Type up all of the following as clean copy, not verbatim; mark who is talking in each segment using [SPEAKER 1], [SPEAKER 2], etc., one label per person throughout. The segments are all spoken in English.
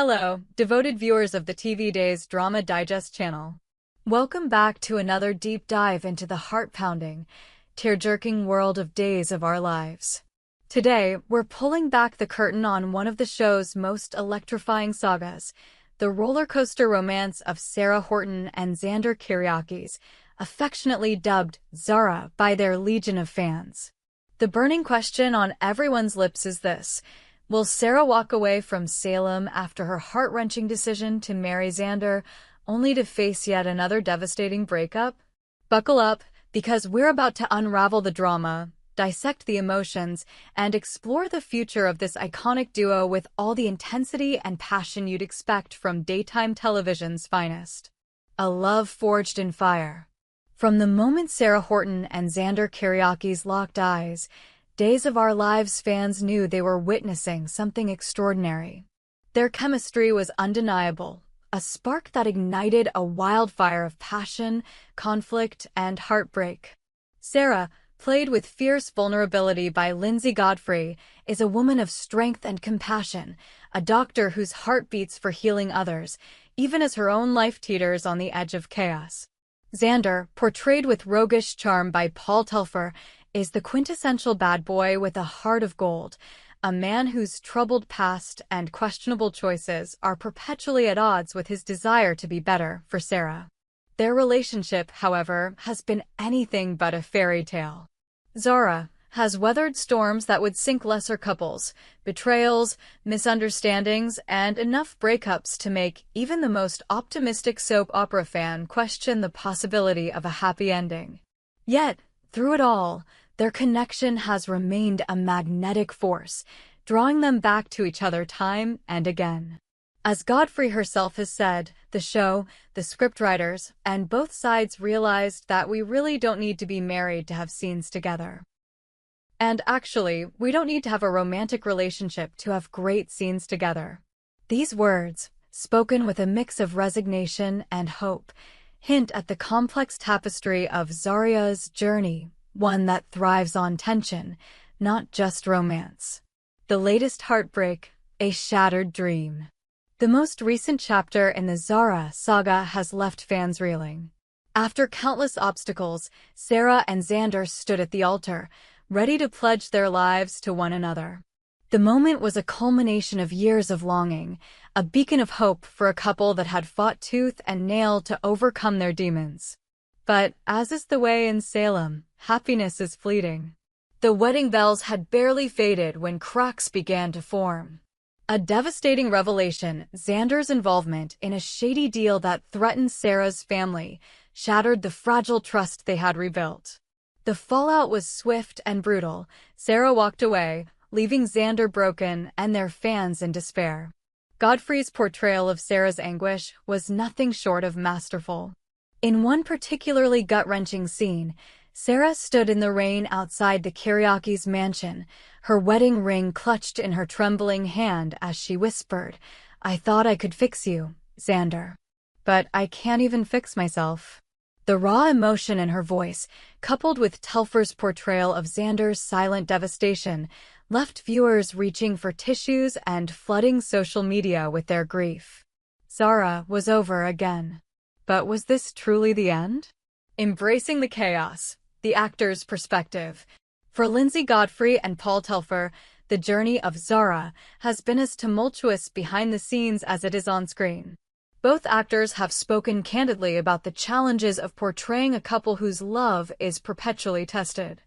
[SPEAKER 1] Hello, devoted viewers of the TV Days Drama Digest channel. Welcome back to another deep dive into the heart-pounding, tear-jerking world of Days of Our Lives. Today, we're pulling back the curtain on one of the show's most electrifying sagas, the roller coaster romance of Sarah Horton and Xander Kyriakis, affectionately dubbed Zara by their legion of fans. The burning question on everyone's lips is this: will Sarah walk away from Salem after her heart-wrenching decision to marry Xander, only to face yet another devastating breakup? Buckle up, because we're about to unravel the drama, dissect the emotions, and explore the future of this iconic duo with all the intensity and passion you'd expect from daytime television's finest. A love forged in fire. From the moment Sarah Horton and Xander Kyriakis locked eyes, Days of Our Lives fans knew they were witnessing something extraordinary. Their chemistry was undeniable, a spark that ignited a wildfire of passion, conflict, and heartbreak. Sarah, played with fierce vulnerability by Godfrey, is a woman of strength and compassion, a doctor whose heart beats for healing others, even as her own life teeters on the edge of chaos. Xander, portrayed with roguish charm by Paul Telfer, is the quintessential bad boy with a heart of gold, a man whose troubled past and questionable choices are perpetually at odds with his desire to be better for Sarah. Their relationship, however, has been anything but a fairy tale. Zara has weathered storms that would sink lesser couples, betrayals, misunderstandings, and enough breakups to make even the most optimistic soap opera fan question the possibility of a happy ending. Yet, through it all, their connection has remained a magnetic force, drawing them back to each other time and again. As Godfrey herself has said, the show, the scriptwriters, and both sides realized that we really don't need to be married to have scenes together. And actually, we don't need to have a romantic relationship to have great scenes together. These words, spoken with a mix of resignation and hope, hint at the complex tapestry of Zara's journey, one that thrives on tension, not just romance. The latest heartbreak, a shattered dream. The most recent chapter in the Zara saga has left fans reeling. After countless obstacles, Sarah and Xander stood at the altar, ready to pledge their lives to one another. The moment was a culmination of years of longing, a beacon of hope for a couple that had fought tooth and nail to overcome their demons. But, as is the way in Salem, happiness is fleeting. The wedding bells had barely faded when cracks began to form. A devastating revelation, Xander's involvement in a shady deal that threatened Sarah's family, shattered the fragile trust they had rebuilt. The fallout was swift and brutal. Sarah walked away, leaving Xander broken and their fans in despair. Godfrey's portrayal of Sarah's anguish was nothing short of masterful. In one particularly gut-wrenching scene, Sarah stood in the rain outside the Kyriakis' mansion, her wedding ring clutched in her trembling hand as she whispered, "I thought I could fix you, Xander. But I can't even fix myself." The raw emotion in her voice, coupled with Telfer's portrayal of Xander's silent devastation, left viewers reaching for tissues and flooding social media with their grief. Zara was over again. But was this truly the end? Embracing the chaos, the actor's perspective. For Godfrey and Paul Telfer, the journey of Zara has been as tumultuous behind the scenes as it is on screen. Both actors have spoken candidly about the challenges of portraying a couple whose love is perpetually tested.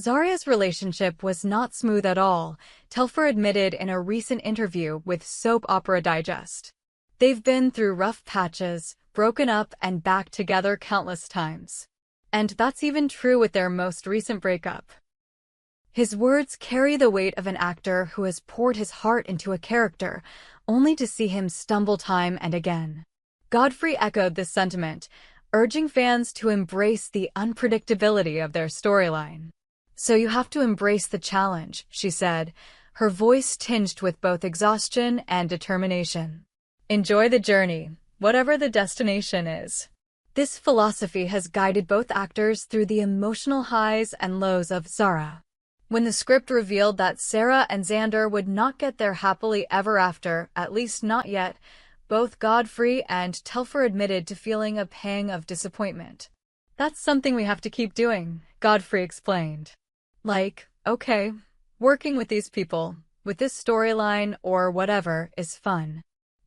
[SPEAKER 1] Zara's relationship was not smooth at all, Telfer admitted in a recent interview with Soap Opera Digest. They've been through rough patches, broken up and back together countless times. And that's even true with their most recent breakup. His words carry the weight of an actor who has poured his heart into a character, only to see him stumble time and again. Godfrey echoed this sentiment, urging fans to embrace the unpredictability of their storyline. "So you have to embrace the challenge," she said, her voice tinged with both exhaustion and determination. "Enjoy the journey, whatever the destination is." This philosophy has guided both actors through the emotional highs and lows of Zara. When the script revealed that Sarah and Xander would not get their happily ever after, at least not yet, both Godfrey and Telfer admitted to feeling a pang of disappointment. "That's something we have to keep doing," Godfrey explained. "Like, okay, working with these people, with this storyline or whatever, is fun.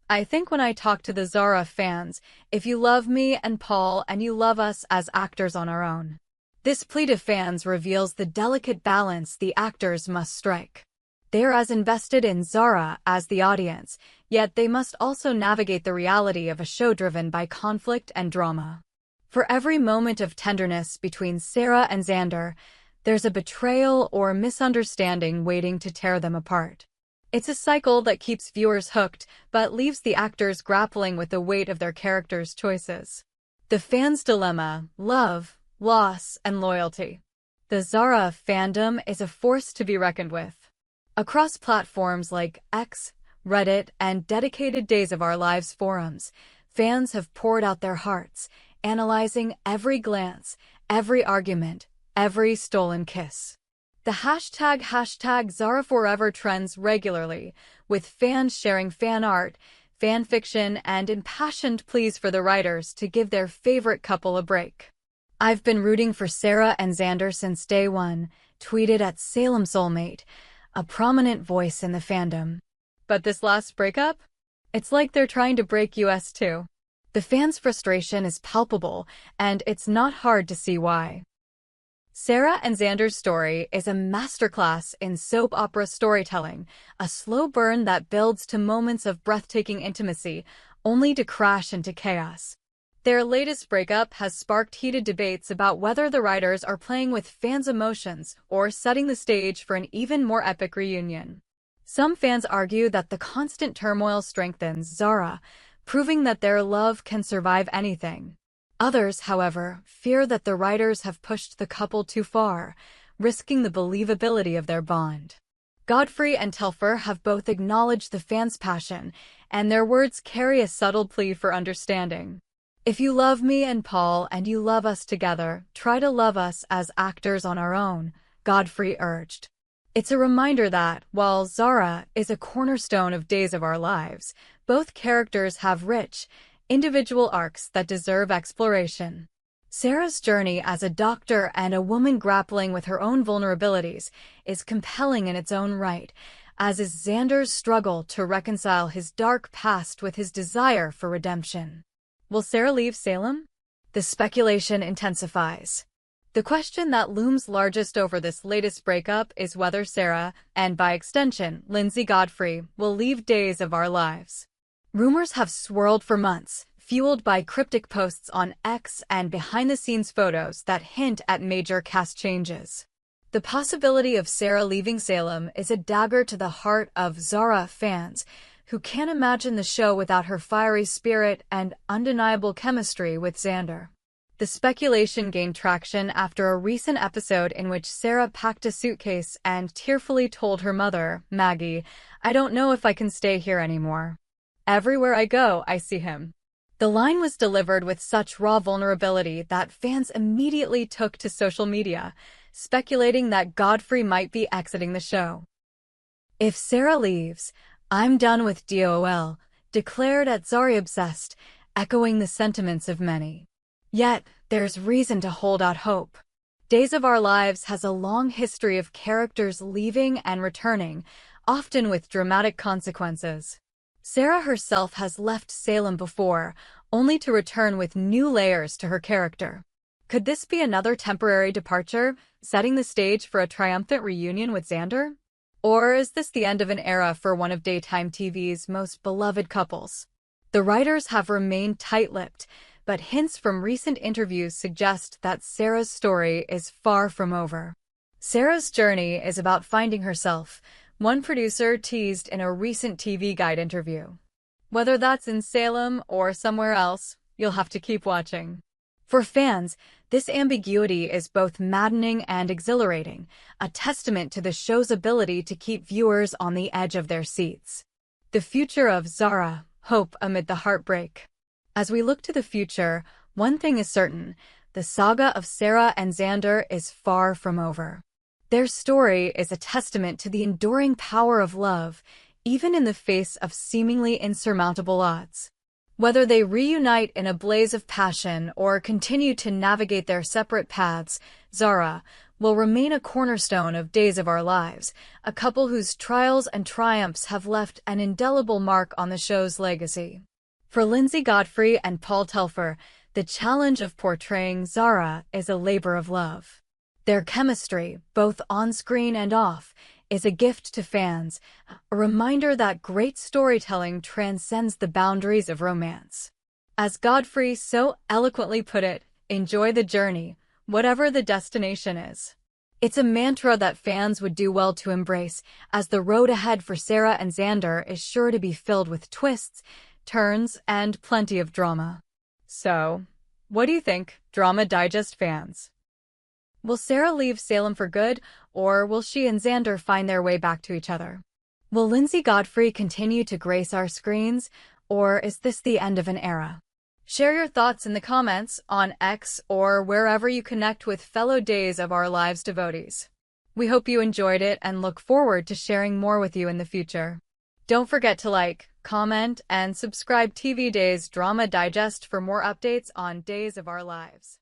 [SPEAKER 1] I think when I talk to the Zara fans, if you love me and Paul and you love us as actors on our own." This plea to fans reveals the delicate balance the actors must strike. They are as invested in Zara as the audience, yet they must also navigate the reality of a show driven by conflict and drama. For every moment of tenderness between Sarah and Xander, there's a betrayal or misunderstanding waiting to tear them apart. It's a cycle that keeps viewers hooked, but leaves the actors grappling with the weight of their characters' choices. The fans' dilemma: love, loss, and loyalty. The Zara fandom is a force to be reckoned with. Across platforms like X, Reddit, and dedicated Days of Our Lives forums, fans have poured out their hearts, analyzing every glance, every argument, every stolen kiss. The hashtag #ZaraForever trends regularly, with fans sharing fan art, fan fiction, and impassioned pleas for the writers to give their favorite couple a break. "I've been rooting for Sarah and Xander since day one," tweeted at Salem Soulmate, a prominent voice in the fandom. "But this last breakup? It's like they're trying to break us too." The fans' frustration is palpable, and it's not hard to see why. Sarah and Xander's story is a masterclass in soap opera storytelling, a slow burn that builds to moments of breathtaking intimacy, only to crash into chaos. Their latest breakup has sparked heated debates about whether the writers are playing with fans' emotions or setting the stage for an even more epic reunion. Some fans argue that the constant turmoil strengthens Zara, proving that their love can survive anything. Others, however, fear that the writers have pushed the couple too far, risking the believability of their bond. Godfrey and Telfer have both acknowledged the fans' passion, and their words carry a subtle plea for understanding. "If you love me and Paul and you love us together, try to love us as actors on our own," Godfrey urged. It's a reminder that, while Zara is a cornerstone of Days of Our Lives, both characters have rich, individual arcs that deserve exploration. Sarah's journey as a doctor and a woman grappling with her own vulnerabilities is compelling in its own right, as is Xander's struggle to reconcile his dark past with his desire for redemption. Will Sarah leave Salem? The speculation intensifies. The question that looms largest over this latest breakup is whether Sarah, and by extension, Lindsay Godfrey, will leave Days of Our Lives. Rumors have swirled for months, fueled by cryptic posts on X and behind-the-scenes photos that hint at major cast changes. The possibility of Sarah leaving Salem is a dagger to the heart of Zara fans, who can't imagine the show without her fiery spirit and undeniable chemistry with Xander. The speculation gained traction after a recent episode in which Sarah packed a suitcase and tearfully told her mother, Maggie, "I don't know if I can stay here anymore. Everywhere I go, I see him." The line was delivered with such raw vulnerability that fans immediately took to social media, speculating that Godfrey might be exiting the show. "If Sarah leaves, I'm done with DOOL," declared at Zari Obsessed, echoing the sentiments of many. Yet, there's reason to hold out hope. Days of Our Lives has a long history of characters leaving and returning, often with dramatic consequences. Sarah herself has left Salem before, only to return with new layers to her character. Could this be another temporary departure, setting the stage for a triumphant reunion with Xander? Or is this the end of an era for one of daytime TV's most beloved couples? The writers have remained tight-lipped, but hints from recent interviews suggest that Sarah's story is far from over. Sarah's journey is about finding herself, one producer teased in a recent TV Guide interview. Whether that's in Salem or somewhere else, you'll have to keep watching. For fans, this ambiguity is both maddening and exhilarating, a testament to the show's ability to keep viewers on the edge of their seats. The future of Zara, hope amid the heartbreak. As we look to the future, one thing is certain: the saga of Sarah and Xander is far from over. Their story is a testament to the enduring power of love, even in the face of seemingly insurmountable odds. Whether they reunite in a blaze of passion or continue to navigate their separate paths, Zara will remain a cornerstone of Days of Our Lives, a couple whose trials and triumphs have left an indelible mark on the show's legacy. For Lindsay Godfrey and Paul Telfer, the challenge of portraying Zara is a labor of love. Their chemistry, both on-screen and off, is a gift to fans, a reminder that great storytelling transcends the boundaries of romance. As Godfrey so eloquently put it, enjoy the journey, whatever the destination is. It's a mantra that fans would do well to embrace, as the road ahead for Sarah and Xander is sure to be filled with twists, turns, and plenty of drama. So, what do you think, Drama Digest fans? Will Sarah leave Salem for good, or will she and Xander find their way back to each other? Will Lindsay Godfrey continue to grace our screens, or is this the end of an era? Share your thoughts in the comments on X or wherever you connect with fellow Days of Our Lives devotees. We hope you enjoyed it and look forward to sharing more with you in the future. Don't forget to like, comment, and subscribe TV Days Drama Digest for more updates on Days of Our Lives.